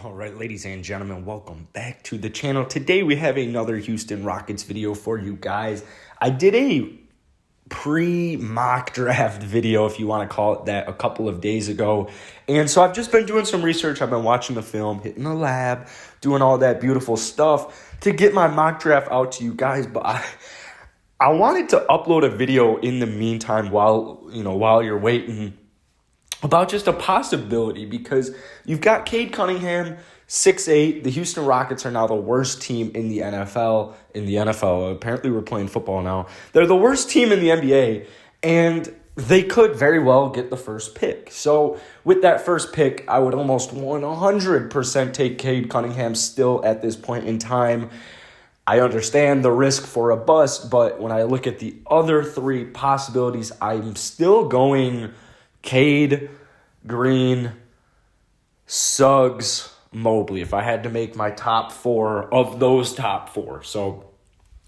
All right, ladies and gentlemen, welcome back to the channel. Today we have another Houston Rockets video for you guys. I did a pre-mock draft video, if you want to call it that, a couple of days ago. And so I've just been doing some research. I've been watching the film, hitting the lab, doing all that beautiful stuff to get my mock draft out to you guys. But I wanted to upload a video in the meantime while you're waiting, about just a possibility, because you've got Cade Cunningham, 6'8". The Houston Rockets are now the worst team in the NFL. Apparently we're playing football now. They're the worst team in the NBA, and they could very well get the first pick. So with that first pick, I would almost 100% take Cade Cunningham still at this point in time. I understand the risk for a bust, but when I look at the other three possibilities, I'm still going Cade, Green, Suggs, Mobley, if I had to make my top four of those top four. So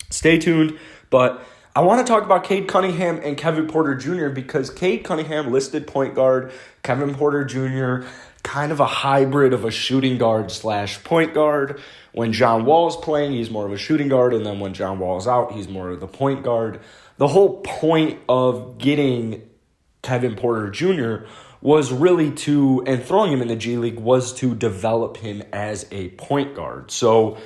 stay tuned. But I want to talk about Cade Cunningham and Kevin Porter Jr. because Cade Cunningham listed point guard, Kevin Porter Jr. kind of a hybrid of a shooting guard / point guard. When John Wall's playing, he's more of a shooting guard, and then when John Wall's out, he's more of the point guard. The whole point of getting Kevin Porter Jr. was really and throwing him in the G League was to develop him as a point guard. So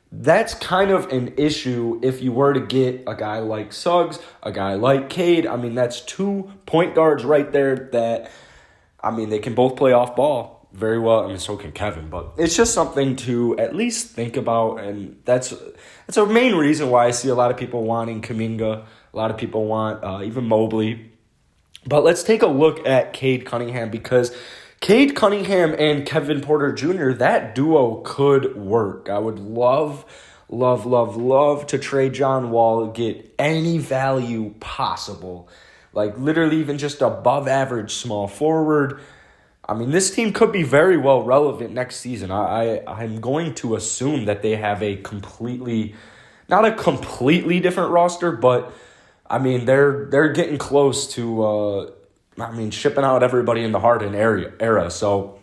that's kind of an issue if you were to get a guy like Suggs, a guy like Cade. I mean, that's two point guards right there that, they can both play off ball very well. So can Kevin, but it's just something to at least think about. And that's a main reason why I see a lot of people wanting Kuminga. A lot of people want even Mobley. But let's take a look at Cade Cunningham, because Cade Cunningham and Kevin Porter Jr., that duo could work. I would love to trade John Wall, get any value possible, like literally even just above average small forward. This team could be very well relevant next season. I'm going to assume that they have not a completely different roster, but they're getting close to, shipping out everybody in the Harden era. So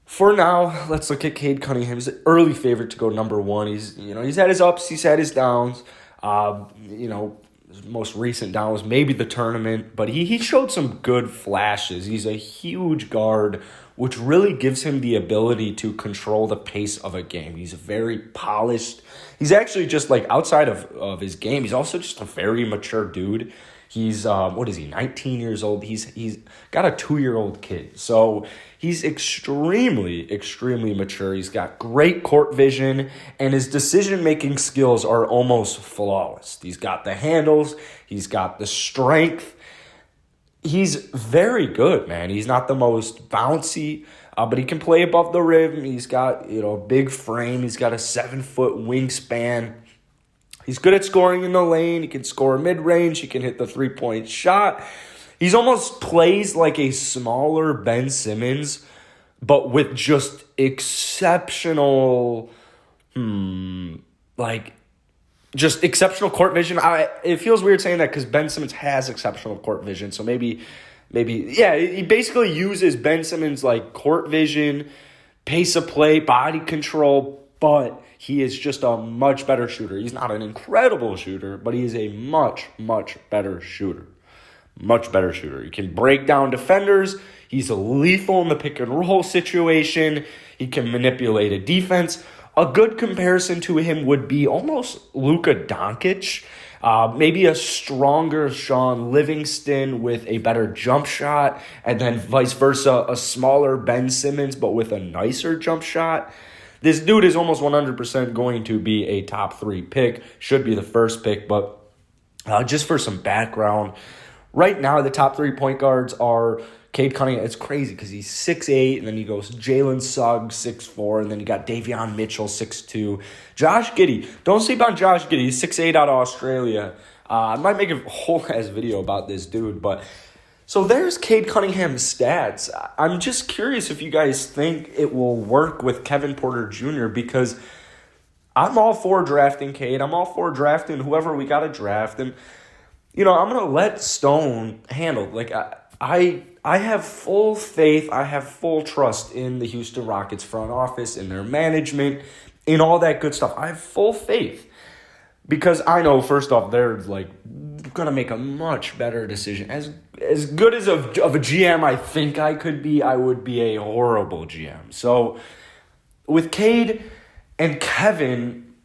for now, let's look at Cade Cunningham. He's an early favorite to go number one. He's had his ups, he's had his downs. His most recent down was maybe the tournament, but he showed some good flashes. He's a huge guard, which really gives him the ability to control the pace of a game. He's very polished. He's actually just outside of his game, he's also just a very mature dude. He's, 19 years old. He's got a 2-year-old kid. So he's extremely, extremely mature. He's got great court vision, and his decision-making skills are almost flawless. He's got the handles. He's got the strength. He's very good, man. He's not the most bouncy, but he can play above the rim. He's got, a big frame. He's got a 7-foot wingspan. He's good at scoring in the lane. He can score mid-range. He can hit the three-point shot. He's almost plays like a smaller Ben Simmons, but with just exceptional, exceptional court vision. It feels weird saying that because Ben Simmons has exceptional court vision. So maybe, he basically uses Ben Simmons' court vision, pace of play, body control, but he is just a much better shooter. He's not an incredible shooter, but he is a much, much better shooter. Much better shooter. He can break down defenders. He's lethal in the pick and roll situation. He can manipulate a defense. A good comparison to him would be almost Luka Doncic. Maybe a stronger Sean Livingston with a better jump shot, and then vice versa, a smaller Ben Simmons but with a nicer jump shot. This dude is almost 100% going to be a top 3 pick. Should be the first pick, but just for some background, right now the top 3 point guards are Cade Cunningham. It's crazy because he's 6'8", and then he goes Jalen Suggs, 6'4", and then you got Davion Mitchell, 6'2". Josh Giddey. Don't sleep on Josh Giddey. He's 6'8" out of Australia. I might make a whole-ass video about this dude, but so there's Cade Cunningham's stats. I'm just curious if you guys think it will work with Kevin Porter Jr. because I'm all for drafting Cade. I'm all for drafting whoever we got to draft. And, I'm going to let Stone handle. I have full faith, I have full trust in the Houston Rockets front office, in their management, in all that good stuff. I have full faith because I know, first off, they're like going to make a much better decision. As good as of a GM I think I could be, I would be a horrible GM. So with Cade and Kevin,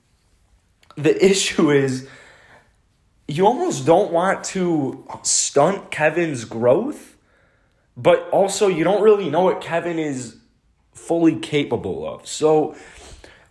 the issue is you almost don't want to stunt Kevin's growth, but also you don't really know what Kevin is fully capable of. So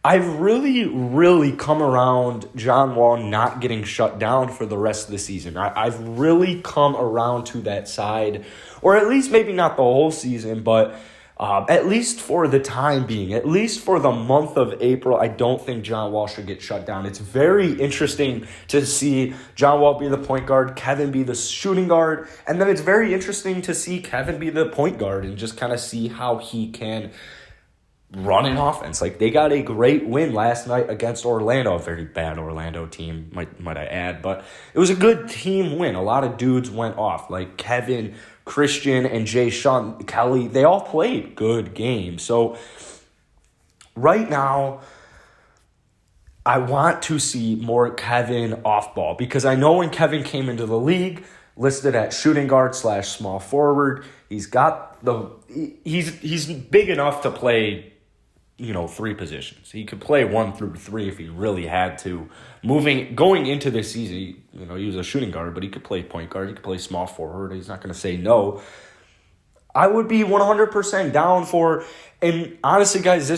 I've really, really come around John Wall not getting shut down for the rest of the season. I've really come around to that side, or at least maybe not the whole season, but at least for the time being, at least for the month of April, I don't think John Wall should get shut down. It's very interesting to see John Wall be the point guard, Kevin be the shooting guard, and then it's very interesting to see Kevin be the point guard and just kind of see how he can run an offense. Like, they got a great win last night against Orlando, a very bad Orlando team, might I add, but it was a good team win. A lot of dudes went off, like Kevin, Christian, and Sean Kelly. They all played good games. So right now, I want to see more Kevin off ball, because I know when Kevin came into the league, listed at shooting guard / small forward, he's big enough to play, three positions. He could play 1 through 3 if he really had to. Going into this season, he was a shooting guard, but he could play point guard. He could play small forward. He's not going to say no. I would be 100% down for, and honestly, guys,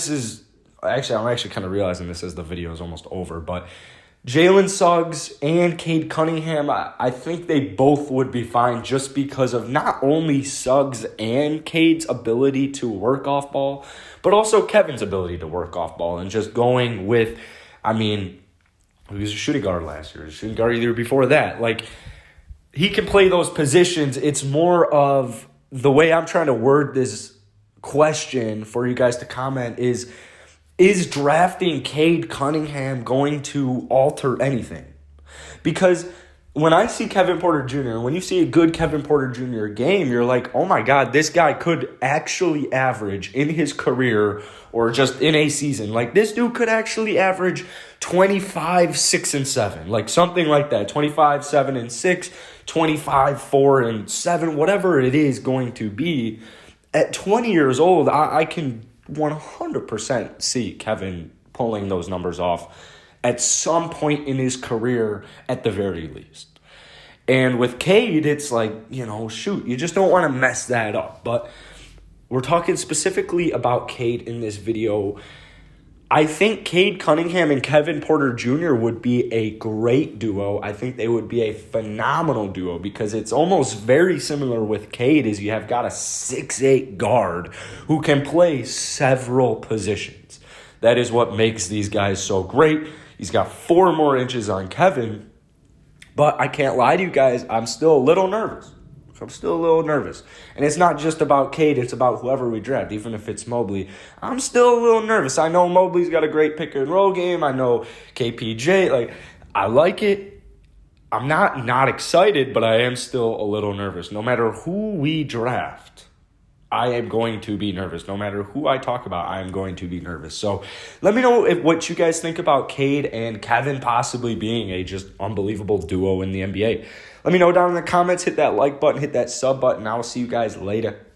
I'm actually kind of realizing this as the video is almost over, but Jalen Suggs and Cade Cunningham, I think they both would be fine just because of not only Suggs and Cade's ability to work off ball, but also Kevin's ability to work off ball and just going with, he was a shooting guard last year, a shooting guard either before that. Like, he can play those positions. It's more of the way I'm trying to word this question for you guys to comment is drafting Cade Cunningham going to alter anything? Because when I see Kevin Porter Jr., when you see a good Kevin Porter Jr. game, you're like, oh my God, this guy could actually average in his career or just in a season. Like, this dude could actually average 25, 6, and 7. Like, something like that. 25, 7, and 6, 25, 4, and 7, whatever it is going to be. At 20 years old, I can 100% see Kevin pulling those numbers off at some point in his career at the very least. And with Cade, it's like, you just don't want to mess that up. But we're talking specifically about Cade in this video. I think Cade Cunningham and Kevin Porter Jr. would be a great duo. I think they would be a phenomenal duo because it's almost very similar with Cade as you have got a 6'8" guard who can play several positions. That is what makes these guys so great. He's got 4 more inches on Kevin, but I can't lie to you guys, I'm still a little nervous. And it's not just about Cade, it's about whoever we draft, even if it's Mobley. I'm still a little nervous. I know Mobley's got a great pick and roll game. I know KPJ, I like it. I'm not excited, but I am still a little nervous. No matter who we draft, I am going to be nervous. No matter who I talk about, I am going to be nervous. So let me know what you guys think about Cade and Kevin possibly being a just unbelievable duo in the NBA. Let me know down in the comments. Hit that like button, hit that sub button. I will see you guys later.